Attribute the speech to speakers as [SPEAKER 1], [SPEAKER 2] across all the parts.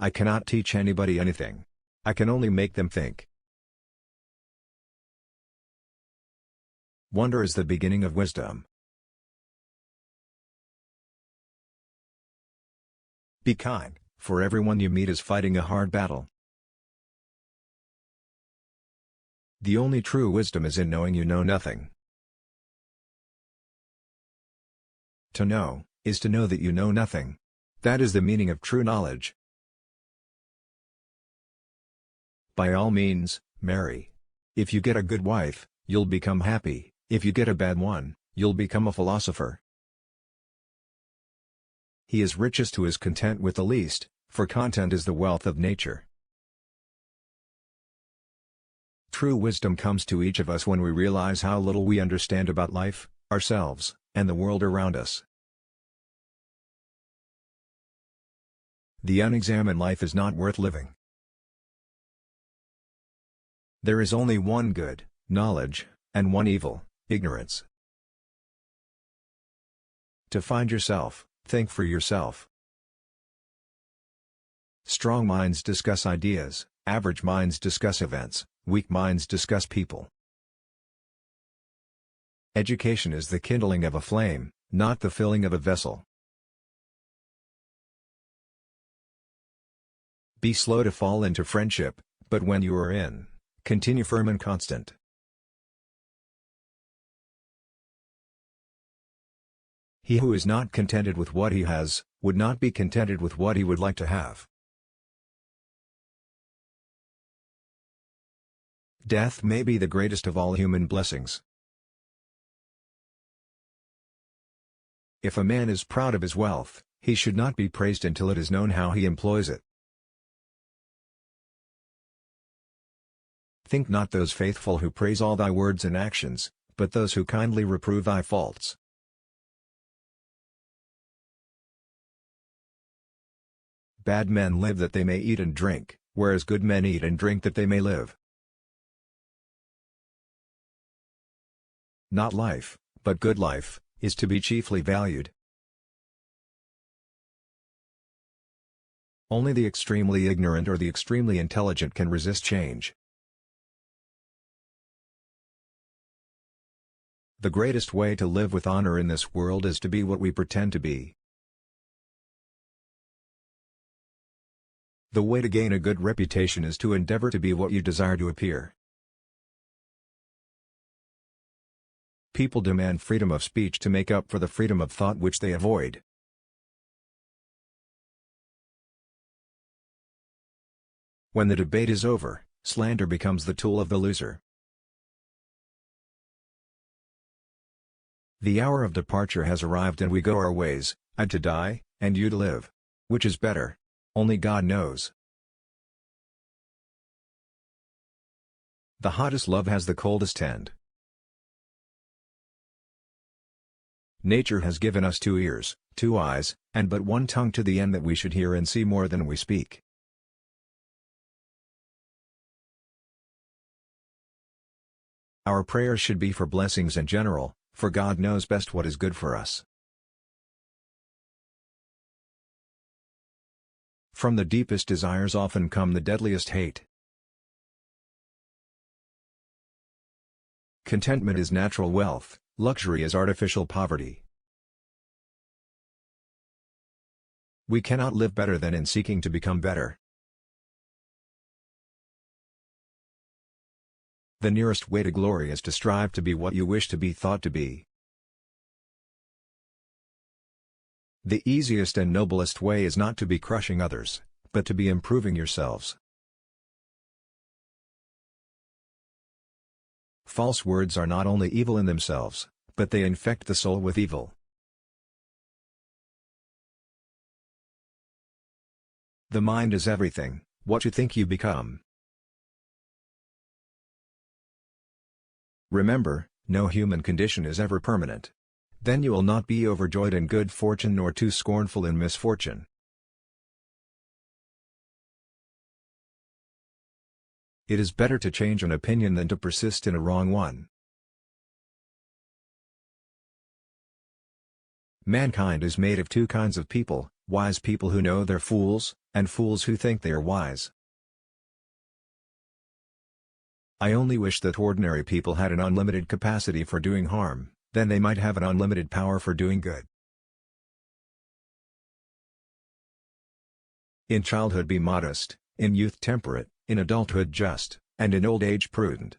[SPEAKER 1] I cannot teach anybody anything. I can only make them think. Wonder is the beginning of wisdom. Be kind, for everyone you meet is fighting a hard battle. The only true wisdom is in knowing you know nothing. To know, is to know that you know nothing. That is the meaning of true knowledge. By all means, marry. If you get a good wife, you'll become happy. If you get a bad one, you'll become a philosopher. He is richest who is content with the least, for content is the wealth of nature. True wisdom comes to each of us when we realize how little we understand about life, ourselves, and the world around us. The unexamined life is not worth living. There is only one good, knowledge, and one evil, ignorance. To find yourself, think for yourself. Strong minds discuss ideas, average minds discuss events, weak minds discuss people. Education is the kindling of a flame, not the filling of a vessel. Be slow to fall into friendship, but when you are in, continue firm and constant. He who is not contented with what he has, would not be contented with what he would like to have. Death may be the greatest of all human blessings. If a man is proud of his wealth, he should not be praised until it is known how he employs it. Think not those faithful who praise all thy words and actions, but those who kindly reprove thy faults. Bad men live that they may eat and drink, whereas good men eat and drink that they may live. Not life, but good life, is to be chiefly valued. Only the extremely ignorant or the extremely intelligent can resist change. The greatest way to live with honor in this world is to be what we pretend to be. The way to gain a good reputation is to endeavor to be what you desire to appear. People demand freedom of speech to make up for the freedom of thought which they avoid. When the debate is over, slander becomes the tool of the loser. The hour of departure has arrived and we go our ways, I to die, and you to live. Which is better? Only God knows. The hottest love has the coldest end. Nature has given us 2 ears, 2 eyes, and but 1 tongue to the end that we should hear and see more than we speak. Our prayers should be for blessings in general, for God knows best what is good for us. From the deepest desires often come the deadliest hate. Contentment is natural wealth, luxury is artificial poverty. We cannot live better than in seeking to become better. The nearest way to glory is to strive to be what you wish to be thought to be. The easiest and noblest way is not to be crushing others, but to be improving yourselves. False words are not only evil in themselves, but they infect the soul with evil. The mind is everything, what you think you become. Remember, no human condition is ever permanent. Then you will not be overjoyed in good fortune nor too scornful in misfortune. It is better to change an opinion than to persist in a wrong one. Mankind is made of 2 kinds of people, wise people who know they're fools, and fools who think they are wise. I only wish that ordinary people had an unlimited capacity for doing harm, then they might have an unlimited power for doing good. In childhood be modest, in youth temperate, in adulthood just, and in old age prudent.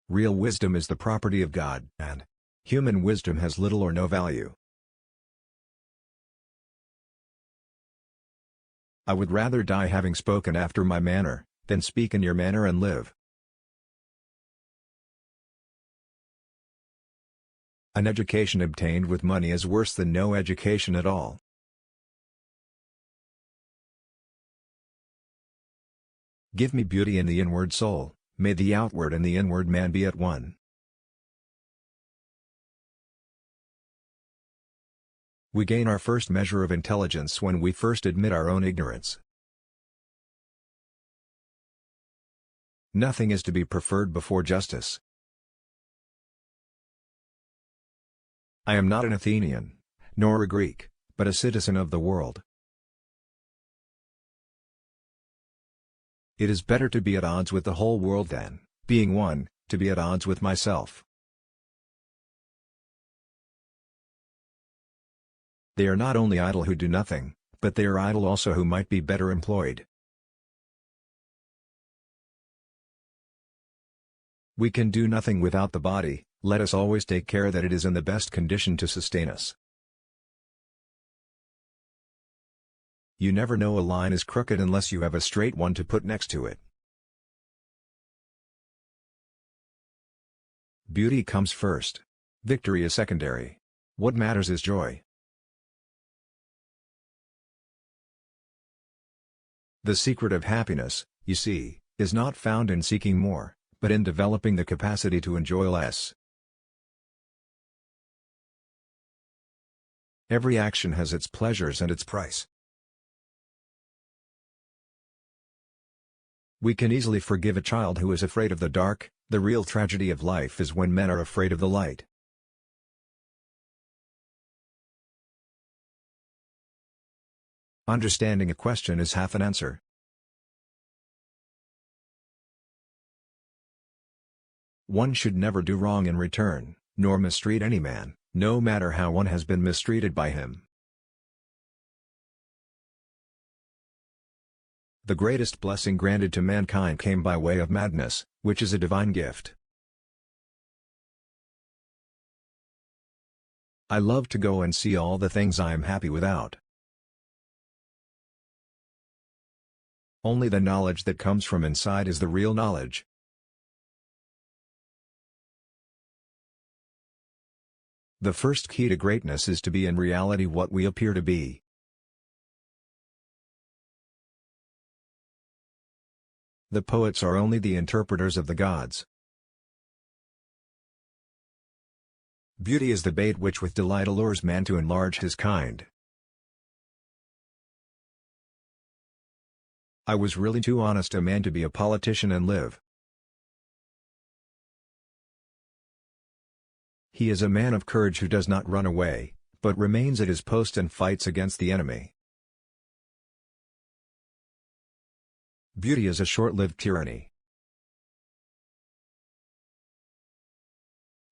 [SPEAKER 1] Real wisdom is the property of God, and human wisdom has little or no value. I would rather die having spoken after my manner, than speak in your manner and live. An education obtained with money is worse than no education at all. Give me beauty in the inward soul, may the outward and the inward man be at one. We gain our first measure of intelligence when we first admit our own ignorance. Nothing is to be preferred before justice. I am not an Athenian, nor a Greek, but a citizen of the world. It is better to be at odds with the whole world than, being one, to be at odds with myself. They are not only idle who do nothing, but they are idle also who might be better employed. We can do nothing without the body, let us always take care that it is in the best condition to sustain us. You never know a line is crooked unless you have a straight one to put next to it. Beauty comes first. Victory is secondary. What matters is joy. The secret of happiness, you see, is not found in seeking more, but in developing the capacity to enjoy less. Every action has its pleasures and its price. We can easily forgive a child who is afraid of the dark. The real tragedy of life is when men are afraid of the light. Understanding a question is half an answer. One should never do wrong in return, nor mistreat any man, no matter how one has been mistreated by him. The greatest blessing granted to mankind came by way of madness, which is a divine gift. I love to go and see all the things I am happy without. Only the knowledge that comes from inside is the real knowledge. The first key to greatness is to be in reality what we appear to be. The poets are only the interpreters of the gods. Beauty is the bait which with delight allures man to enlarge his kind. I was really too honest a man to be a politician and live. He is a man of courage who does not run away, but remains at his post and fights against the enemy. Beauty is a short-lived tyranny.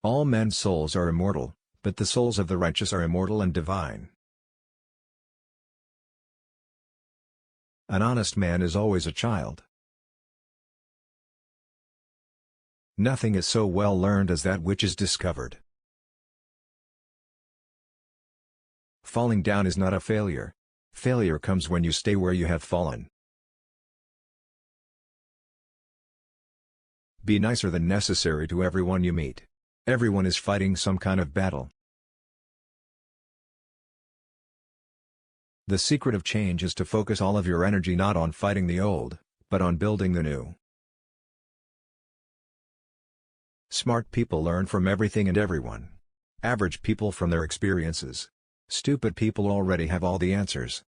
[SPEAKER 1] All men's souls are immortal, but the souls of the righteous are immortal and divine. An honest man is always a child. Nothing is so well learned as that which is discovered. Falling down is not a failure. Failure comes when you stay where you have fallen. Be nicer than necessary to everyone you meet. Everyone is fighting some kind of battle. The secret of change is to focus all of your energy not on fighting the old, but on building the new. Smart people learn from everything and everyone. Average people from their experiences. Stupid people already have all the answers.